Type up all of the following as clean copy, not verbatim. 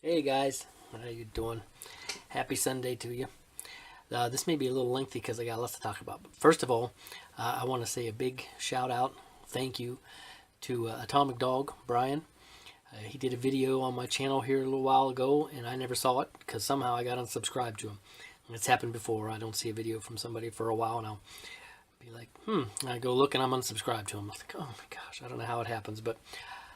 Hey guys, how you doing? Happy Sunday to you. This may be a little lengthy because I got lots to talk about. But first of all, I want to say a big shout out, thank you to Atomic Dog Brian. He did a video on my channel here a little while ago, and I never saw it because somehow I got unsubscribed to him. It's happened before. I don't see a video from somebody for a while, and I'll be like, and I go look and I'm unsubscribed to him. I was like, oh my gosh, I don't know how it happens, but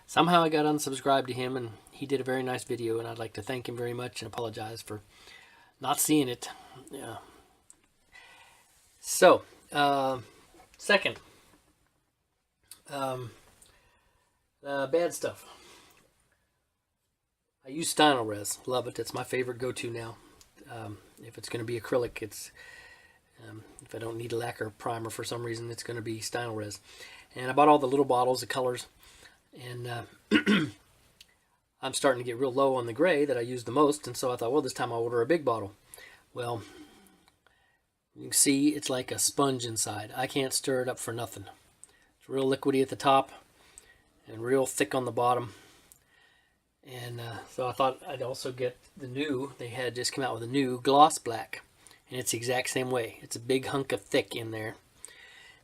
somehow I got unsubscribed to him, and he did a very nice video, and I'd like to thank him very much and apologize for not seeing it. Yeah. So, second, um, bad stuff. I use Stynylrez. Love it. It's my favorite go-to now. If it's going to be acrylic, if I don't need a lacquer primer for some reason, it's going to be Stynylrez. And I bought all the little bottles of colors, and I'm starting to get real low on the gray that I use the most, and so I thought, well, this time I'll order a big bottle. Well, you can see it's like a sponge inside. I can't stir it up for nothing. It's real liquidy at the top and real thick on the bottom. And so I thought I'd also get the new, they had just come out with a new gloss black, and it's the exact same way. It's a big hunk of thick in there.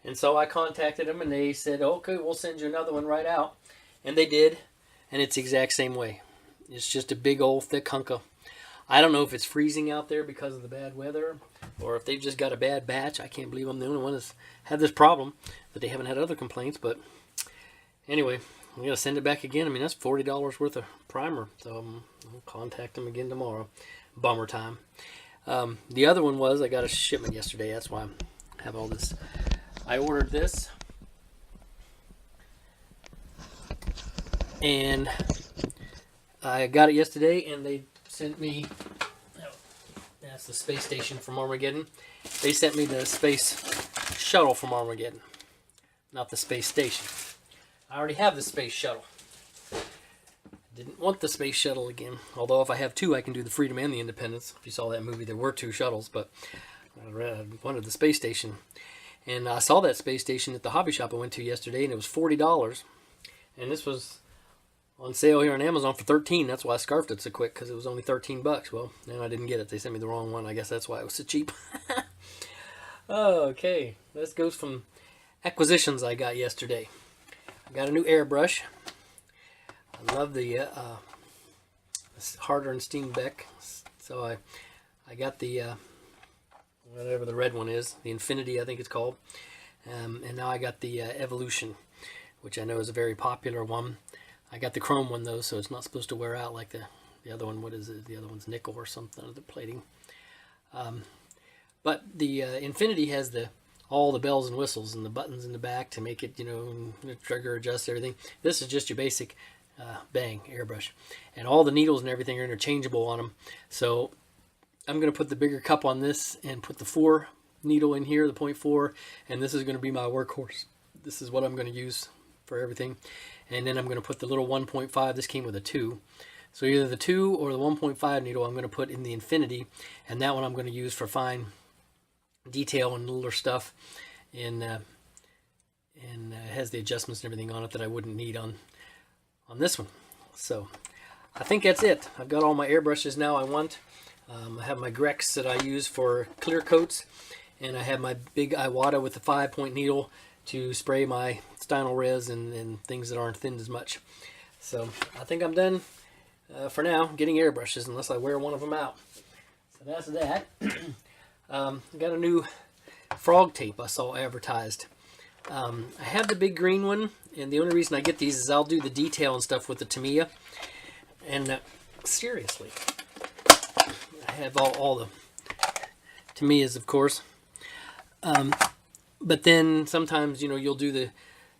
And so I contacted them, and they said, okay, we'll send you another one right out. And they did, and it's the exact same way. It's just a big old thick hunk of, I don't know if it's freezing out there because of the bad weather, or if they've just got a bad batch. I can't believe I'm the only one that's had this problem, but they haven't had other complaints. But anyway, I'm going to send it back again. I mean, that's $40 worth of primer, so I'll contact them again tomorrow. Bummer time. The other one was, I got a shipment yesterday. That's why I have all this. I ordered this, and I got it yesterday, and they sent me, that's the space station from Armageddon. They sent me the space shuttle from Armageddon, not the space station. I already have the space shuttle. Didn't want the space shuttle again, although if I have two, I can do the Freedom and the Independence. If you saw that movie, there were two shuttles, but I wanted the space station. And I saw that space station at the hobby shop I went to yesterday, and it was $40. And this was on sale here on Amazon for $13. That's why I scarfed it so quick, because it was only $13. Well, now I didn't get it. They sent me the wrong one. I guess that's why it was so cheap. Okay, this goes from acquisitions I got yesterday. I got a new airbrush. I love the Harder and Steenbeck. So I got the whatever the red one is, the Infinity I think it's called. And now I got the Evolution, which I know is a very popular one. I got the chrome one though, so it's not supposed to wear out like the other one. What is it? The other one's nickel or something, the plating. But the Infinity has all the bells and whistles and the buttons in the back to make it, trigger, adjust everything. This is just your basic bang airbrush, and all the needles and everything are interchangeable on them. So I'm going to put the bigger cup on this and put the 4 needle in here, the 0.4, and this is going to be my workhorse. This is what I'm going to use for everything. And then I'm going to put the little 1.5. This came with a 2. So either the 2 or the 1.5 needle I'm going to put in the Infinity, and that one I'm going to use for fine detail and littler stuff. And it has the adjustments and everything on it that I wouldn't need on this one. So I think that's it. I've got all my airbrushes now I want. I have my Grex that I use for clear coats, and I have my big Iwata with the 5-point needle to spray my Stynylrez and things that aren't thinned as much. So I think I'm done for now getting airbrushes, unless I wear one of them out. So that's that. I got a new frog tape I saw advertised. I have the big green one, and the only reason I get these is I'll do the detail and stuff with the Tamiya. And seriously, I have all the Tamiyas, of course. But then sometimes, you'll do the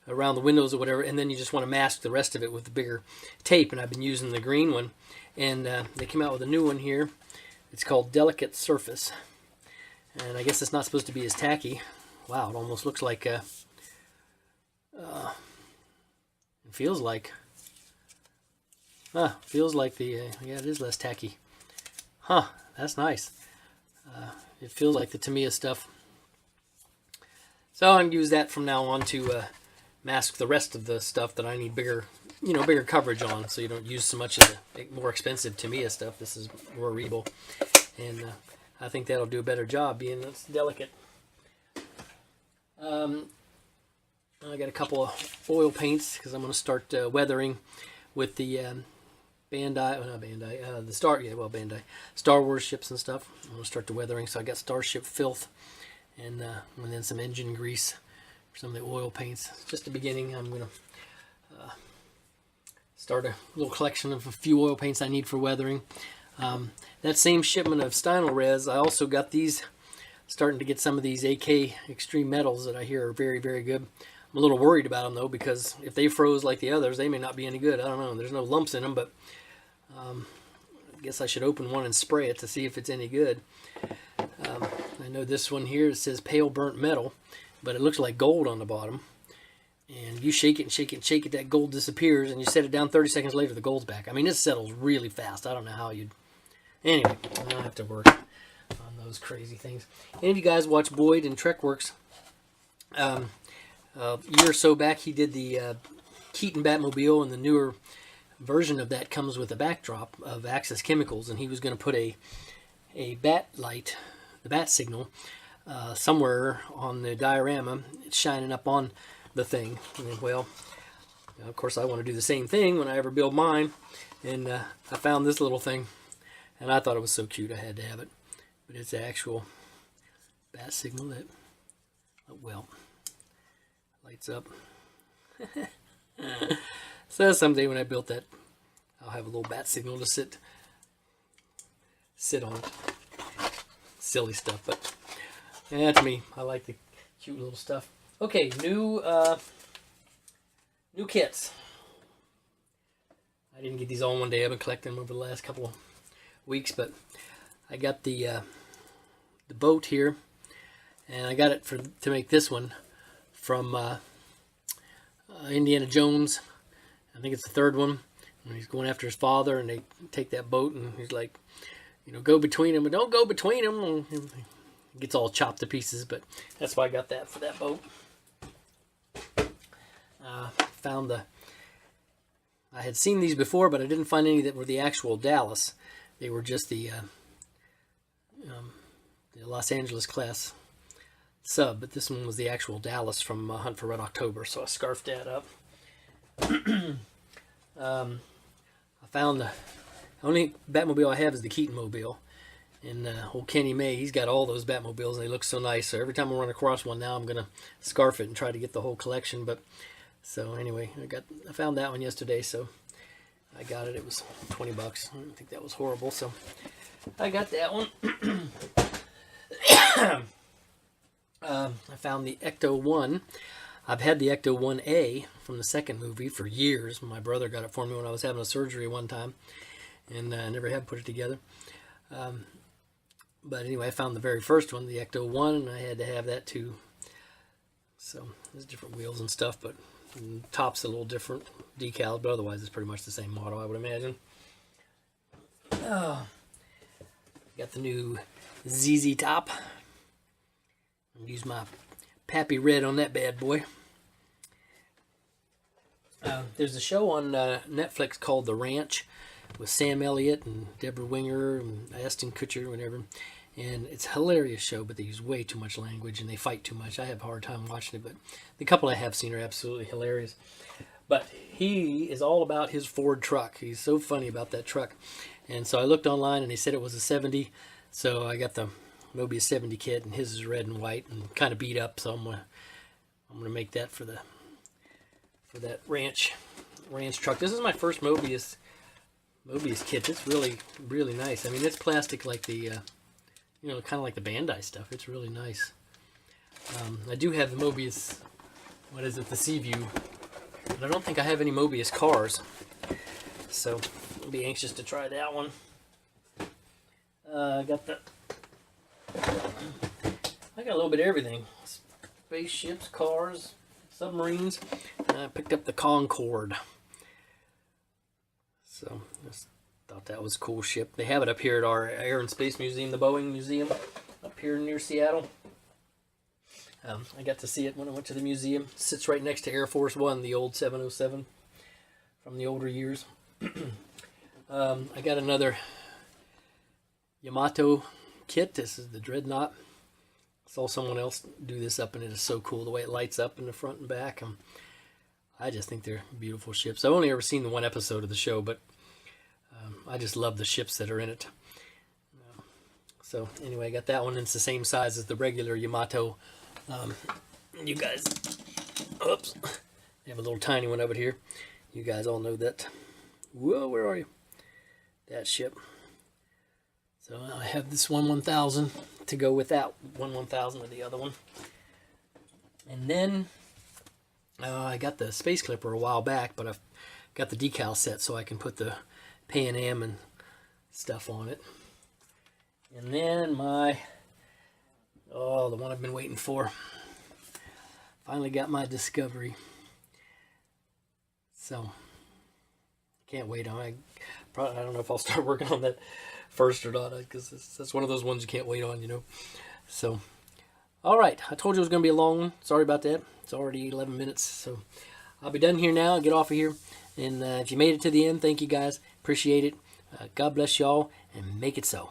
around the windows or whatever, and then you just want to mask the rest of it with the bigger tape. And I've been using the green one, and they came out with a new one here. It's called Delicate Surface, and I guess it's not supposed to be as tacky. Wow, it almost looks like it feels like the yeah, it is less tacky. That's nice. It feels like the Tamiya stuff. So I can use that from now on to mask the rest of the stuff that I need bigger bigger coverage on, so you don't use so much of the more expensive Tamiya stuff. This is more readable, and I think that'll do a better job being it's delicate. I got a couple of oil paints because I'm going to start weathering with the Bandai Star Wars ships and stuff. I'm going to start the weathering, so I got Starship Filth and then some engine grease for some of the oil paints. It's just the beginning. I'm going to start a little collection of a few oil paints I need for weathering. That same shipment of Stynylrez, I also got these, starting to get some of these AK Extreme Metals that I hear are very, very good. I'm a little worried about them, though, because if they froze like the others, they may not be any good. I don't know. There's no lumps in them, but I guess I should open one and spray it to see if it's any good. I know this one here, it says Pale Burnt Metal, but it looks like gold on the bottom. And you shake it and shake it and shake it, that gold disappears, and you set it down 30 seconds later, the gold's back. I mean, it settles really fast. I don't know how you'd... Anyway, I don't have to work on those crazy things. Any of you guys watch Boyd and Trekworks? A year or so back, he did the Keaton Batmobile, and the newer version of that comes with a backdrop of Axis Chemicals, and he was going to put a bat light, the bat signal, somewhere on the diorama. It's shining up on the thing. And, well, of course, I want to do the same thing when I ever build mine, and I found this little thing, and I thought it was so cute I had to have it. But it's the actual bat signal that, well, lights up. So someday when I built that, I'll have a little bat signal to sit on. Silly stuff, but yeah, to me, I like the cute little stuff. Okay, new kits. I didn't get these all in one day. I've been collecting them over the last couple of weeks, but I got the boat here, and I got it to make this one from Indiana Jones. I think it's the third one. And he's going after his father, and they take that boat, and he's like, go between them, but don't go between them. And it gets all chopped to pieces, but that's why I got that for that boat. I had seen these before, but I didn't find any that were the actual Dallas. They were just the Los Angeles class sub, but this one was the actual Dallas from Hunt for Red October, so I scarfed that up. I found the only Batmobile I have is the Keaton Mobile, and old Kenny May, he's got all those Batmobiles, and they look so nice. So every time I run across one now, I'm gonna scarf it and try to get the whole collection. But so anyway, I found that one yesterday, so I got it. It was $20. I don't think that was horrible, so I got that one. I found the Ecto 1. I've had the Ecto 1A from the second movie for years. My brother got it for me when I was having a surgery one time, and I never had put it together. But anyway, I found the very first one, the Ecto 1, and I had to have that too. So there's different wheels and stuff, but the top's a little different decal, but otherwise it's pretty much the same model, I would imagine. Got the new ZZ top. I'll use my Pappy Red on that bad boy. There's a show on Netflix called The Ranch with Sam Elliott and Deborah Winger and Ashton Kutcher or whatever. And it's a hilarious show, but they use way too much language and they fight too much. I have a hard time watching it, but the couple I have seen are absolutely hilarious. But he is all about his Ford truck. He's so funny about that truck. And so I looked online and they said it was a 70. So I got the Mobius 70 kit, and his is red and white and kind of beat up. So I'm gonna make that for that ranch truck. This is my first Mobius kit. It's really, really nice. I mean, it's plastic like the kind of like the Bandai stuff. It's really nice. I do have the Mobius, what is it, the Seaview, but I don't think I have any Mobius cars, so I'll be anxious to try that one. I got a little bit of everything. Spaceships, cars, submarines. I picked up the Concorde. So just thought that was a cool ship. They have it up here at our Air and Space Museum, the Boeing Museum, up here near Seattle. I got to see it when I went to the museum. It sits right next to Air Force One, the old 707 from the older years. I got another Yamato kit. This is the Dreadnought. Saw someone else do this up, and it is so cool the way it lights up in the front and back. I just think they're beautiful ships. I've only ever seen the one episode of the show, but I just love the ships that are in it. So anyway, I got that one. It's the same size as the regular Yamato. You guys, oops, they have a little tiny one over here. You guys all know that. Whoa, where are you? That ship. So I have this 1000 to go with that 1000 of the other one. And then I got the Space Clipper a while back, but I've got the decal set so I can put the Pan Am and stuff on it. And then the one I've been waiting for. Finally got my Discovery. So can't wait on. I don't know if I'll start working on that first or not, because that's one of those ones you can't wait on, you know. So, all right, I told you it was going to be a long one. Sorry about that. It's already 11 minutes, so I'll be done here now and get off of here. And if you made it to the end, thank you guys. Appreciate it. God bless y'all, and make it so.